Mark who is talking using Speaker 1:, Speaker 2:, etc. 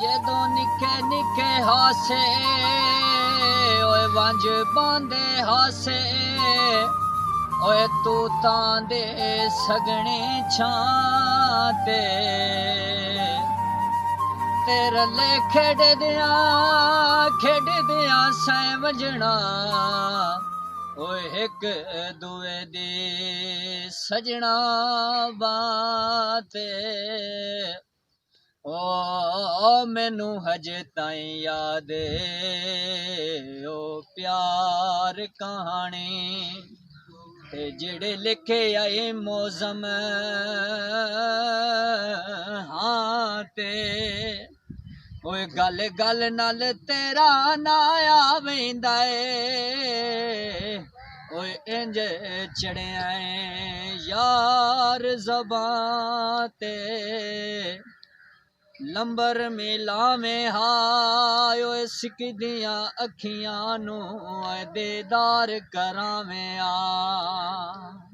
Speaker 1: जदों निके निके हासे ओए वंज बांदे हासे ओए तू तां दे सगने छां ते रले खेडदियां सैं वंजना ओए एक दुए दी सजना बाते ओ मैनू हजे ताईं याद ओ प्यार कहानी ते जेड़े लिखे आए मौसम हाँ ते ओए गल गल नाल तेरा ना आवेंदा ए ओए इंज चढ़िया यार ज़बां ते लंबर मिला में हाय ओए सिकदियां अखियां नू दीदार करां में आ